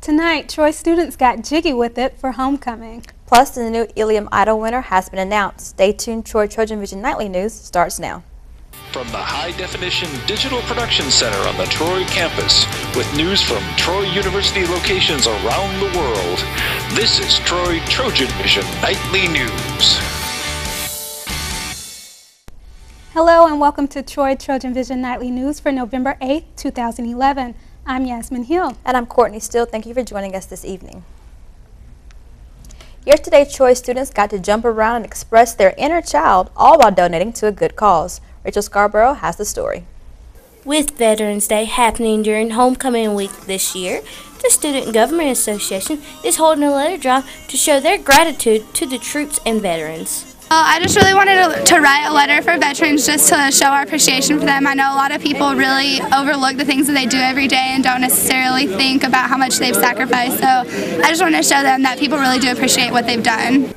tonight, Troy students got jiggy with it for homecoming. Plus, the new Ilium Idol winner has been announced. Stay tuned. TrojanVision Nightly News starts now. From the high-definition digital production center on the Troy campus, with news from Troy University locations around the world, this is TrojanVision Nightly News. Hello and welcome to TrojanVision Nightly News for November 8th, 2011. I'm Yasmin Hill. And I'm Courtney Steele. Thank you for joining us this evening. Yesterday, Troy students got to jump around and express their inner child, all while donating to a good cause. Rachel Scarborough has the story. With Veterans Day happening during homecoming week this year, the Student Government Association is holding a letter drive to show their gratitude to the troops and veterans. I just really wanted to write a letter for veterans just to show our appreciation for them. I know a lot of people really overlook the things that they do every day and don't necessarily think about how much they've sacrificed. So I just want to show them that people really do appreciate what they've done.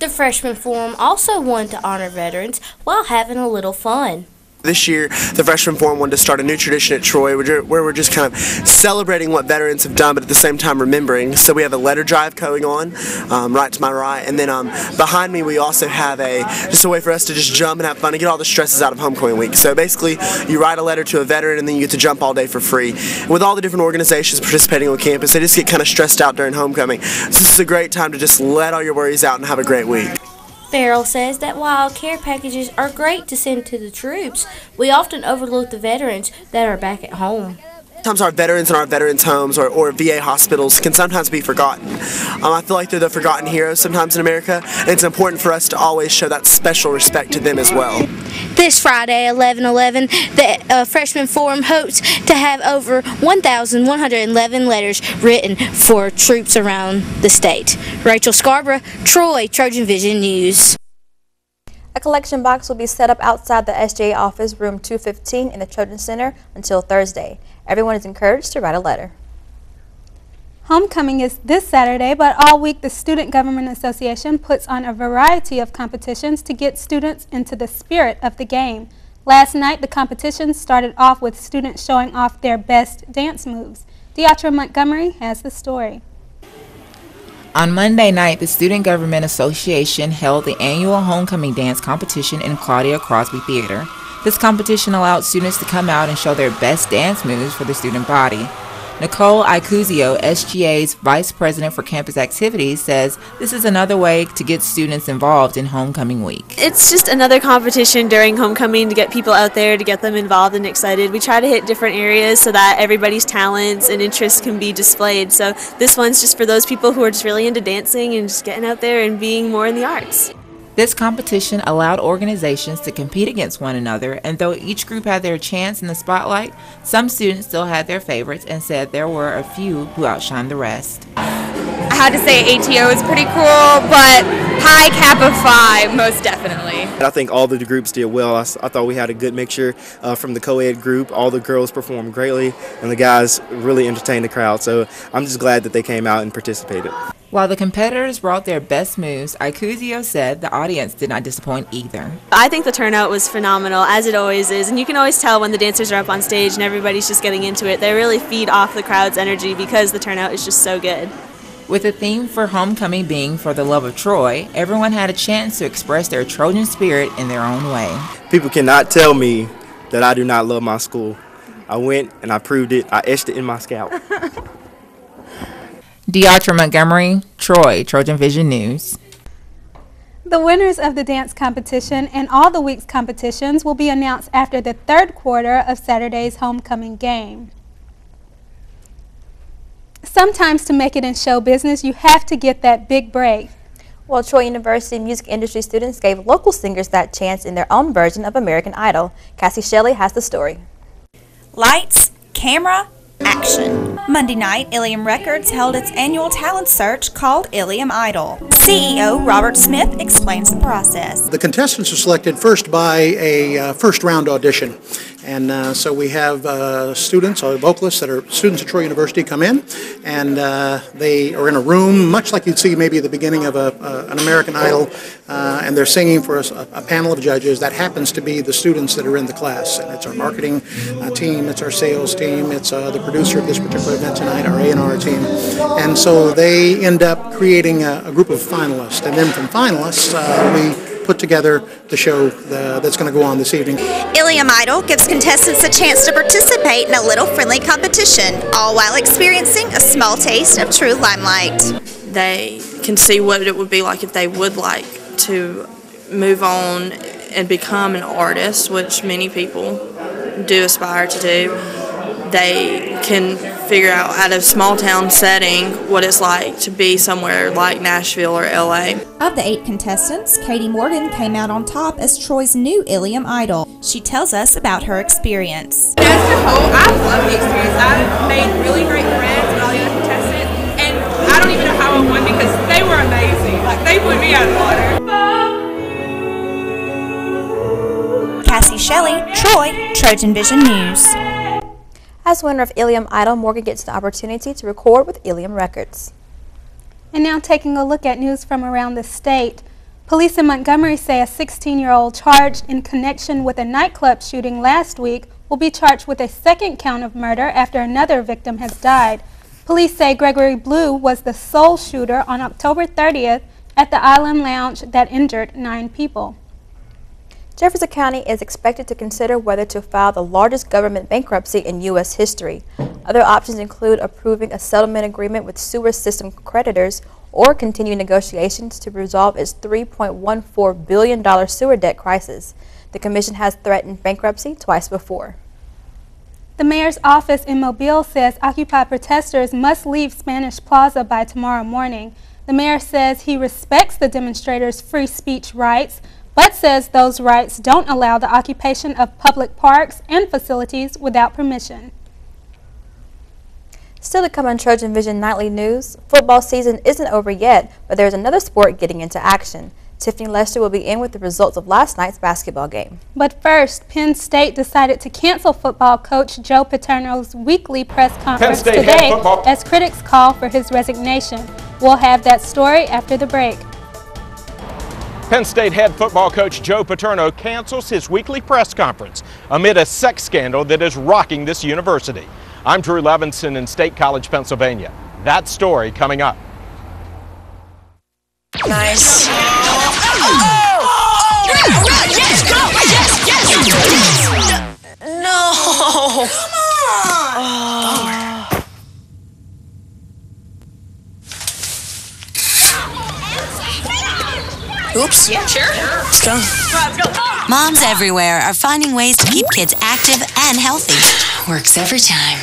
The Freshman Forum also wanted to honor veterans while having a little fun. This year, the Freshman Forum wanted to start a new tradition at Troy where we're just kind of celebrating what veterans have done, but at the same time remembering. So we have a letter drive going on, right to my right, and then behind me we also have just a way for us to just jump and have fun and get all the stresses out of homecoming week. So basically, you write a letter to a veteran and then you get to jump all day for free. With all the different organizations participating on campus, they just get kind of stressed out during homecoming. So this is a great time to just let all your worries out and have a great week. Farrell says that while care packages are great to send to the troops, we often overlook the veterans that are back at home. Sometimes our veterans in our veterans' homes or VA hospitals can sometimes be forgotten. I feel like they're the forgotten heroes sometimes in America, and it's important for us to always show that special respect to them as well. This Friday, 11/11, the Freshman Forum hopes to have over 1,111 letters written for troops around the state. Rachel Scarborough, Troy, TrojanVision News. A collection box will be set up outside the SGA office, room 215 in the Trojan Center until Thursday. Everyone is encouraged to write a letter. Homecoming is this Saturday, but all week the Student Government Association puts on a variety of competitions to get students into the spirit of the game. Last night, the competition started off with students showing off their best dance moves. Deatra Montgomery has the story. On Monday night, the Student Government Association held the annual homecoming dance competition in Claudia Crosby Theater. This competition allowed students to come out and show their best dance moves for the student body. Nicole Icuzio, SGA's Vice President for Campus Activities, says this is another way to get students involved in homecoming week. It's just another competition during homecoming to get people out there, to get them involved and excited. We try to hit different areas so that everybody's talents and interests can be displayed. So this one's just for those people who are just really into dancing and just getting out there and being more in the arts. This competition allowed organizations to compete against one another, and though each group had their chance in the spotlight, some students still had their favorites and said there were a few who outshined the rest. I had to say ATO is pretty cool, but high Kappa Phi most definitely. I think all the groups did well. I thought we had a good mixture from the co-ed group. All the girls performed greatly, and the guys really entertained the crowd, so I'm just glad that they came out and participated. While the competitors brought their best moves, Icuzio said the audience did not disappoint either. I think the turnout was phenomenal, as it always is, and you can always tell when the dancers are up on stage and everybody's just getting into it. They really feed off the crowd's energy because the turnout is just so good. With the theme for homecoming being for the love of Troy, everyone had a chance to express their Trojan spirit in their own way. People cannot tell me that I do not love my school. I went and I proved it. I etched it in my scalp. Deatra Montgomery, Troy, TrojanVision News. The winners of the dance competition and all the week's competitions will be announced after the third quarter of Saturday's homecoming game. Sometimes to make it in show business, you have to get that big break. Well, Troy University music industry students gave local singers that chance in their own version of American Idol. Cassie Shelley has the story. Lights, camera, action. Monday night, Ilium Records held its annual talent search called Ilium Idol. CEO Robert Smith explains the process. The contestants are selected first by a first-round audition. And so we have students, or vocalists that are students at Troy University come in, and they are in a room, much like you'd see maybe at the beginning of an American Idol, and they're singing for a panel of judges. That happens to be the students that are in the class. And it's our marketing team, it's our sales team, it's the producer of this particular event tonight, our A&R team. and so they end up creating a group of finalists. And then from finalists, we put together the show that's going to go on this evening. Ilium Idol gives contestants a chance to participate in a little friendly competition, all while experiencing a small taste of true limelight. They can see what it would be like if they would like to move on and become an artist, which many people do aspire to do. They can figure out at a small town setting what it's like to be somewhere like Nashville or LA. Of the 8 contestants, Katie Morgan came out on top as Troy's new Ilium Idol. She tells us about her experience. As a whole, I love the experience. I've made really great friends with all the other contestants, and I don't even know how I won because they were amazing. Like, they blew me out of the water. Cassie Shelley, Troy, TrojanVision News. As winner of Ilium Idol, Morgan gets the opportunity to record with Ilium Records. And now taking a look at news from around the state. Police in Montgomery say a 16-year-old charged in connection with a nightclub shooting last week will be charged with a second count of murder after another victim has died. Police say Gregory Blue was the sole shooter on October 30th at the Island Lounge that injured 9 people. Jefferson County is expected to consider whether to file the largest government bankruptcy in U.S. history. Other options include approving a settlement agreement with sewer system creditors or continue negotiations to resolve its $3.14 billion sewer debt crisis. The commission has threatened bankruptcy twice before. The mayor's office in Mobile says Occupy protesters must leave Spanish Plaza by tomorrow morning. The mayor says he respects the demonstrators' free speech rights, but says those rights don't allow the occupation of public parks and facilities without permission. Still to come on TrojanVision Nightly News, football season isn't over yet, but there's another sport getting into action. Tiffany Lester will be in with the results of last night's basketball game. But first, Penn State decided to cancel football coach Joe Paterno's weekly press conference today as critics call for his resignation. We'll have that story after the break. Penn State head football coach Joe Paterno cancels his weekly press conference amid a sex scandal that is rocking this university. I'm Drew Levinson in State College, Pennsylvania. That story coming up. Nice. Yes, go! Yes! No! Come on! Oops. Yeah, sure. Let's go. Let's go. Moms everywhere are finding ways to keep kids active and healthy. Works every time.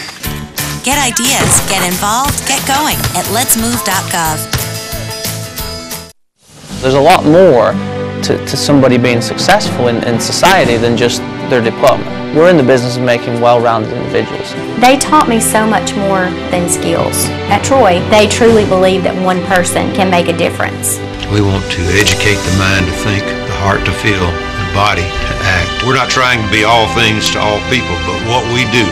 Get ideas, get involved, get going at letsmove.gov. There's a lot more to somebody being successful in society than just their diploma. We're in the business of making well-rounded individuals. They taught me so much more than skills. At Troy, they truly believe that one person can make a difference. We want to educate the mind to think, the heart to feel, the body to act. We're not trying to be all things to all people, but what we do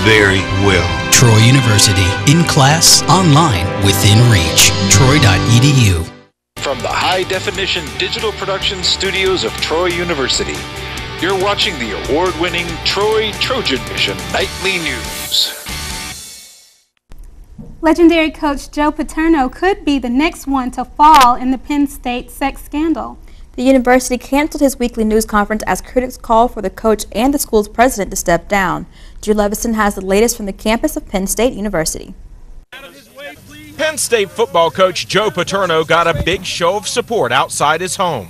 very well. Troy University, in class, online, within reach. Troy.edu. From the high-definition digital production studios of Troy University, you're watching the award-winning TrojanVision Nightly News. Legendary coach Joe Paterno could be the next one to fall in the Penn State sex scandal. The university canceled his weekly news conference as critics call for the coach and the school's president to step down. Drew Levison has the latest from the campus of Penn State University. Penn State football coach Joe Paterno got a big show of support outside his home.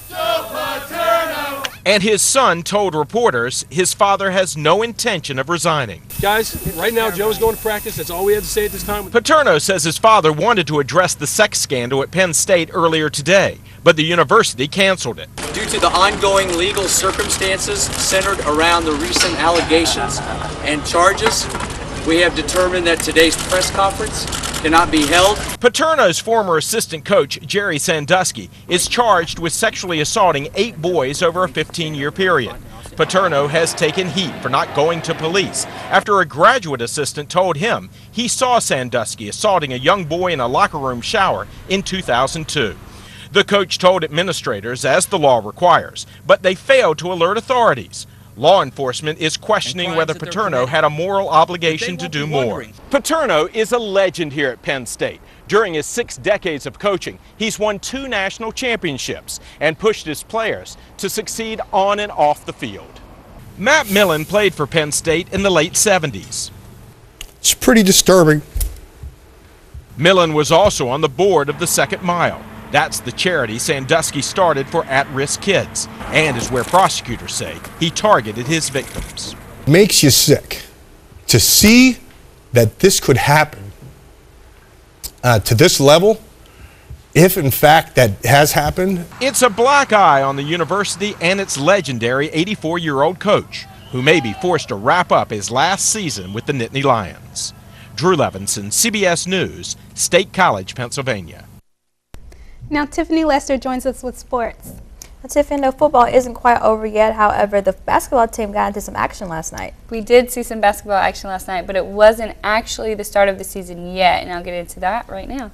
And his son told reporters his father has no intention of resigning. Guys, right now Joe's going to practice. That's all we had to say at this time. Paterno says his father wanted to address the sex scandal at Penn State earlier today, but the university canceled it. Due to the ongoing legal circumstances centered around the recent allegations and charges, we have determined that today's press conference cannot be held. Paterno's former assistant coach, Jerry Sandusky, is charged with sexually assaulting 8 boys over a 15-year period. Paterno has taken heat for not going to police after a graduate assistant told him he saw Sandusky assaulting a young boy in a locker room shower in 2002. The coach told administrators, as the law requires, but they failed to alert authorities. Law enforcement is questioning whether Paterno had a moral obligation to do more. Paterno is a legend here at Penn State. During his 6 decades of coaching, he's won 2 national championships and pushed his players to succeed on and off the field. Matt Millen played for Penn State in the late 70s. It's pretty disturbing. Millen was also on the board of the Second Mile. That's the charity Sandusky started for at-risk kids, and is where prosecutors say he targeted his victims. Makes you sick to see that this could happen to this level, if in fact that has happened. It's a black eye on the university and its legendary 84-year-old coach, who may be forced to wrap up his last season with the Nittany Lions. Drew Levinson, CBS News, State College, Pennsylvania. Now Tiffany Lester joins us with sports. Well, Tiffany, no, football isn't quite over yet. However, the basketball team got into some action last night. We did see some basketball action last night, but it wasn't actually the start of the season yet, and I'll get into that right now.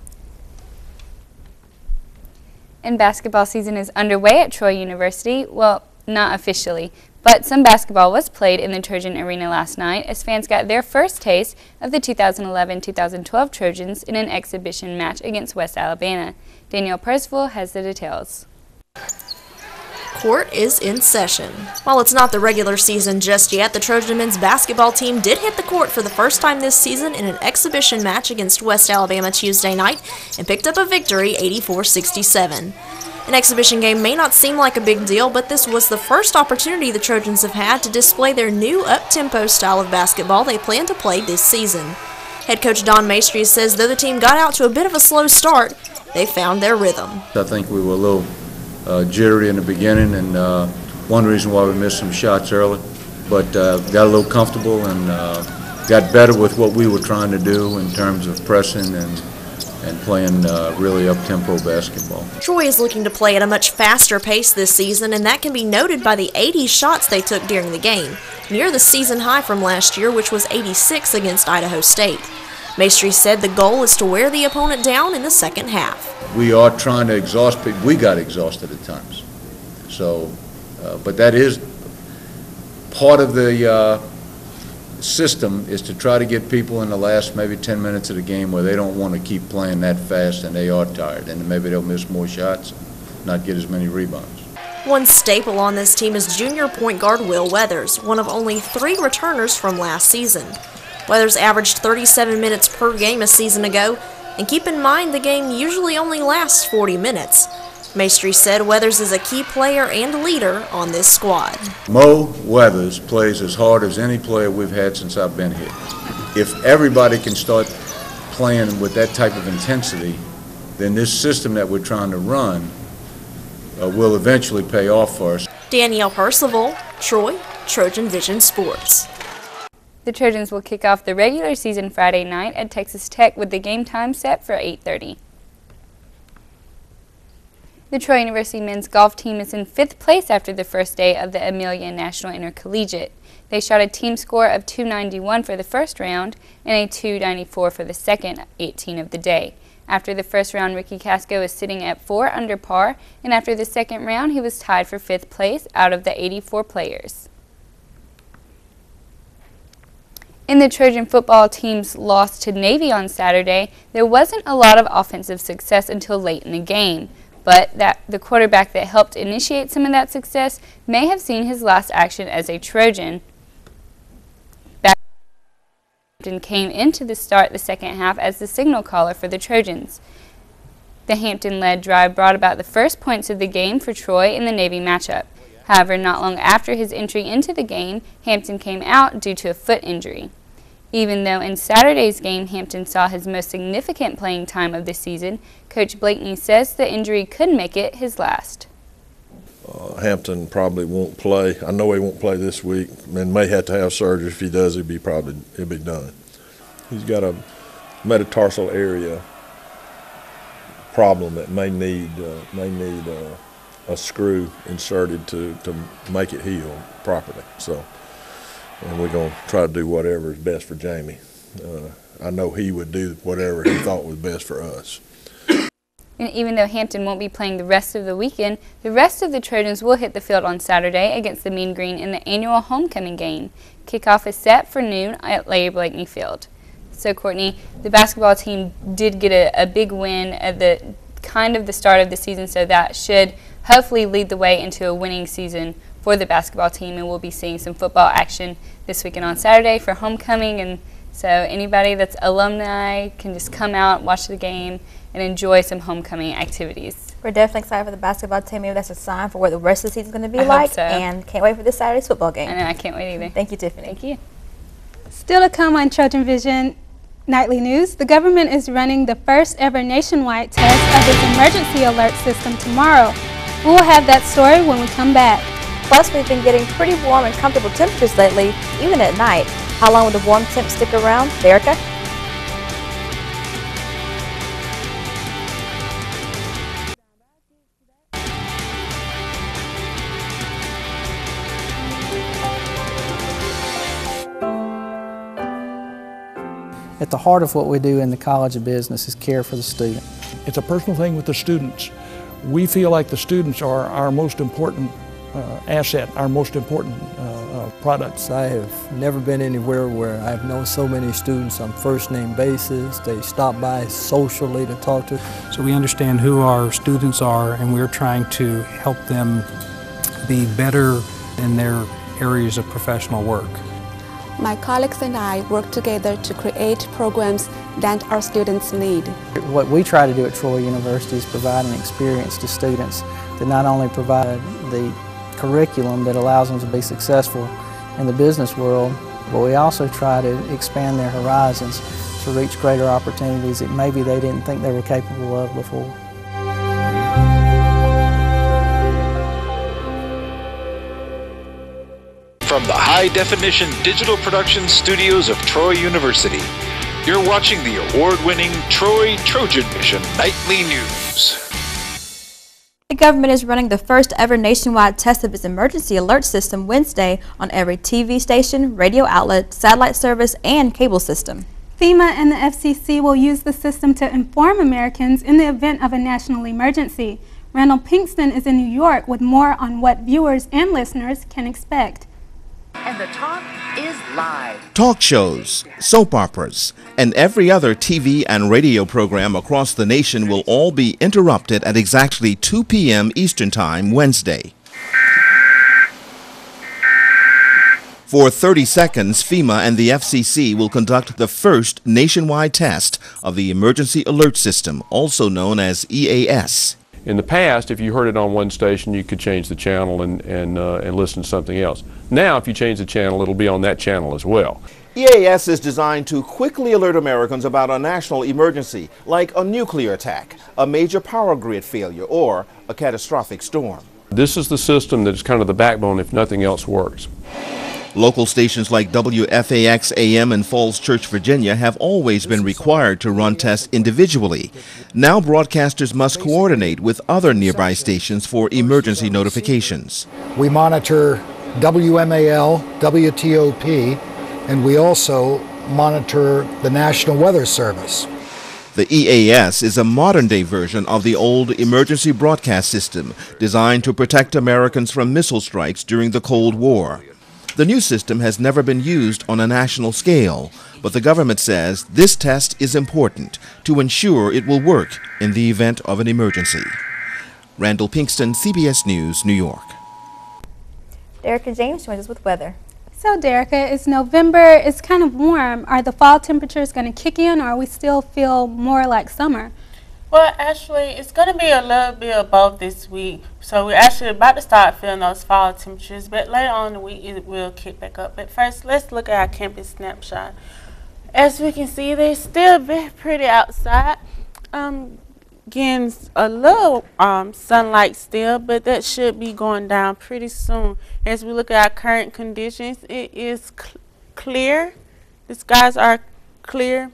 And basketball season is underway at Troy University. Well, not officially, but some basketball was played in the Trojan Arena last night as fans got their first taste of the 2011-2012 Trojans in an exhibition match against West Alabama. Danielle Percival has the details. Court is in session. While it's not the regular season just yet, the Trojan men's basketball team did hit the court for the first time this season in an exhibition match against West Alabama Tuesday night and picked up a victory 84-67. An exhibition game may not seem like a big deal, but this was the first opportunity the Trojans have had to display their new up-tempo style of basketball they plan to play this season. Head coach Don Maestri says though the team got out to a bit of a slow start, they found their rhythm. I think we were a little jittery in the beginning, and one reason why we missed some shots early, but got a little comfortable and got better with what we were trying to do in terms of pressing and playing really up-tempo basketball. Troy is looking to play at a much faster pace this season, and that can be noted by the 80 shots they took during the game, near the season high from last year, which was 86 against Idaho State. Maestri said the goal is to wear the opponent down in the second half. We are trying to exhaust people. We got exhausted at times. So, but that is part of the system, is to try to get people in the last maybe 10 minutes of the game where they don't want to keep playing that fast and they are tired, and maybe they'll miss more shots, not get as many rebounds. One staple on this team is junior point guard Will Weathers, one of only 3 returners from last season. Weathers averaged 37 minutes per game a season ago, and keep in mind the game usually only lasts 40 minutes. Maestri said Weathers is a key player and leader on this squad. Mo Weathers plays as hard as any player we've had since I've been here. If everybody can start playing with that type of intensity, then this system that we're trying to run will eventually pay off for us. Danielle Percival, Troy, Trojan Vision Sports. The Trojans will kick off the regular season Friday night at Texas Tech with the game time set for 8:30. The Troy University men's golf team is in 5th place after the first day of the Amelia National Intercollegiate. They shot a team score of 291 for the first round and a 294 for the second 18 of the day. After the first round, Ricky Casco is sitting at 4 under par, and after the second round, he was tied for 5th place out of the 84 players. In the Trojan football team's loss to Navy on Saturday, there wasn't a lot of offensive success until late in the game, but the quarterback that helped initiate some of that success may have seen his last action as a Trojan. Hampton came into the second half as the signal caller for the Trojans. The Hampton-led drive brought about the first points of the game for Troy in the Navy matchup. However, not long after his entry into the game, Hampton came out due to a foot injury. Even though in Saturday's game Hampton saw his most significant playing time of the season, Coach Blakeney says the injury could make it his last. Hampton probably won't play. I know he won't play this week, and may have to have surgery. If he does, he'll be done. He's got a metatarsal area problem that may need a screw inserted to make it heal properly. So, and we're going to try to do whatever is best for Jamie. I know he would do whatever he thought was best for us. And even though Hampton won't be playing the rest of the weekend, the rest of the Trojans will hit the field on Saturday against the Mean Green in the annual homecoming game. Kickoff is set for noon at Larry Blakeney Field. So, Courtney, the basketball team did get a big win at the start of the season, so that should hopefully lead the way into a winning season for the basketball team, and we'll be seeing some football action this weekend on Saturday for homecoming, and so anybody that's alumni can just come out, watch the game, and enjoy some homecoming activities. We're definitely excited for the basketball team. Maybe that's a sign for what the rest of the season is going to be I like. hope so. And can't wait for this Saturday's football game. I know, I can't wait either. Thank you, Tiffany. Thank you. Still to come on TrojanVision Nightly News, the government is running the first ever nationwide test of its emergency alert system tomorrow. We will have that story when we come back. Plus, we've been getting pretty warm and comfortable temperatures lately, even at night. How long will the warm temps stick around? Erica? At the heart of what we do in the College of Business is care for the student. It's a personal thing with the students. We feel like the students are our most important asset, our most important products. I have never been anywhere where I've known so many students on first-name basis. They stop by socially to talk to. So we understand who our students are, and we're trying to help them be better in their areas of professional work. My colleagues and I work together to create programs that our students need. What we try to do at Troy University is provide an experience to students that not only provide the curriculum that allows them to be successful in the business world, but we also try to expand their horizons to reach greater opportunities that maybe they didn't think they were capable of before. From the high-definition digital production studios of Troy University, you're watching the award-winning TrojanVision Nightly News. The government is running the first ever nationwide test of its emergency alert system Wednesday on every TV station, radio outlet, satellite service, and cable system. FEMA and the FCC will use the system to inform Americans in the event of a national emergency. Randall Pinkston is in New York with more on what viewers and listeners can expect. And the talk is live. Talk shows, soap operas, and every other TV and radio program across the nation will all be interrupted at exactly 2 p.m. Eastern Time Wednesday. For 30 seconds, FEMA and the FCC will conduct the first nationwide test of the Emergency Alert System, also known as EAS. In the past, if you heard it on one station, you could change the channel and listen to something else. Now, if you change the channel, it'll be on that channel as well. EAS is designed to quickly alert Americans about a national emergency, like a nuclear attack, a major power grid failure, or a catastrophic storm. This is the system that's kind of the backbone if nothing else works. Local stations like WFAX AM in Falls Church, Virginia have always been required to run tests individually. Now broadcasters must coordinate with other nearby stations for emergency notifications. We monitor WMAL, WTOP, and we also monitor the National Weather Service. The EAS is a modern-day version of the old emergency broadcast system designed to protect Americans from missile strikes during the Cold War. The new system has never been used on a national scale, but the government says this test is important to ensure it will work in the event of an emergency. Randall Pinkston, CBS News, New York. Derek James joins us with weather. So, Derica, it's November, it's kind of warm. Are the fall temperatures going to kick in, or we still feel more like summer? Well, actually, it's going to be a little bit above this week. So we're actually about to start feeling those fall temperatures, but later on in the week it will kick back up. But first, let's look at our campus snapshot. As we can see, they're still very pretty outside. Getting a little sunlight still, but that should be going down pretty soon. As we look at our current conditions, it is clear. The skies are clear,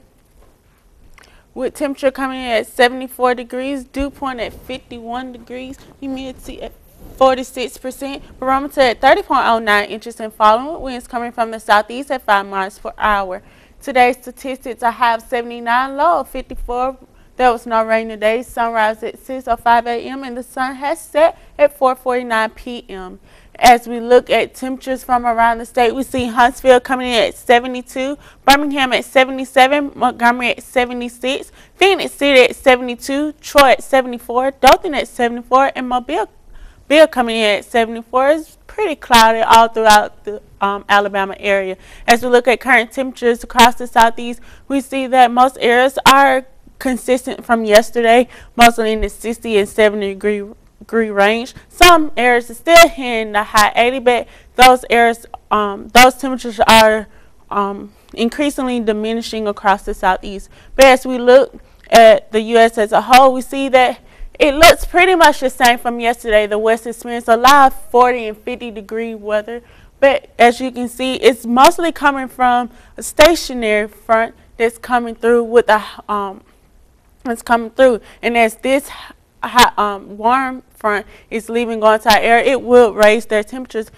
with temperature coming in at 74 degrees, dew point at 51 degrees, humidity at 46%, barometer at 30.09 inches and falling, with winds coming from the southeast at 5 miles per hour. Today's statistics: a high of 79, low of 54. There was no rain today. Sunrise at 6:05 a.m. and the sun has set at 4:49 p.m. As we look at temperatures from around the state, we see Huntsville coming in at 72, Birmingham at 77, Montgomery at 76, Phoenix City at 72, Troy at 74, Dothan at 74, and Mobile coming in at 74. It's pretty cloudy all throughout the Alabama area. As we look at current temperatures across the southeast, we see that most areas are consistent from yesterday, mostly in the 60 and 70 degree range. Some areas are still hitting the high 80, but those areas, those temperatures are increasingly diminishing across the southeast. But as we look at the U.S. as a whole, we see that it looks pretty much the same from yesterday. The West experienced a lot of 40 and 50 degree weather, but as you can see, it's mostly coming from a stationary front that's coming through with a and as this warm front is leaving going to our area, it will raise their temperatures,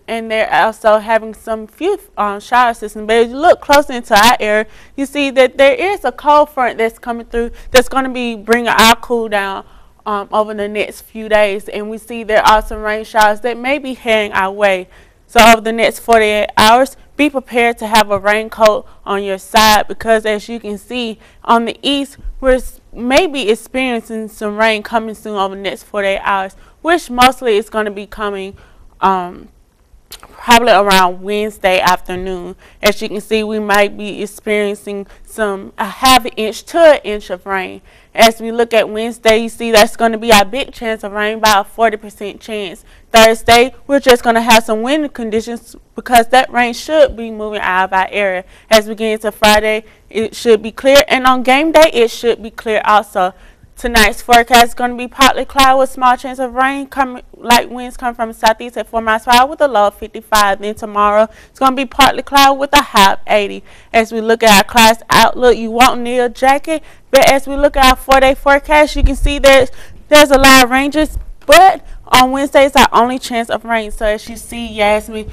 and they're also having some few shower systems. But as you look closer into our area, you see that there is a cold front that's coming through that's going to be bringing our cool down over the next few days, and we see there are some rain showers that may be heading our way. So over the next 48 hours, be prepared to have a raincoat on your side, because as you can see on the east, we're maybe experiencing some rain coming soon over the next 48 hours, which mostly is going to be coming probably around Wednesday afternoon. As you can see, we might be experiencing a half an inch to an inch of rain. As we look at Wednesday, you see that's going to be our big chance of rain, by a 40% chance. Thursday, we're just going to have some windy conditions because that rain should be moving out of our area. As we get into Friday, it should be clear, and on game day, it should be clear also. Tonight's forecast is going to be partly cloudy with small chance of rain. Light winds come from the southeast at 4 miles per hour with a low of 55. Then tomorrow, it's going to be partly cloudy with a high of 80. As we look at our class outlook, you won't need a jacket. But as we look at our 4-day forecast, you can see there's a lot of ranges. But on Wednesday, it's our only chance of rain. So as you see, Yasmin,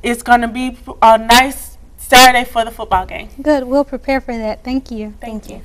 it's going to be a nice Saturday for the football game. Good. We'll prepare for that. Thank you. Thank you.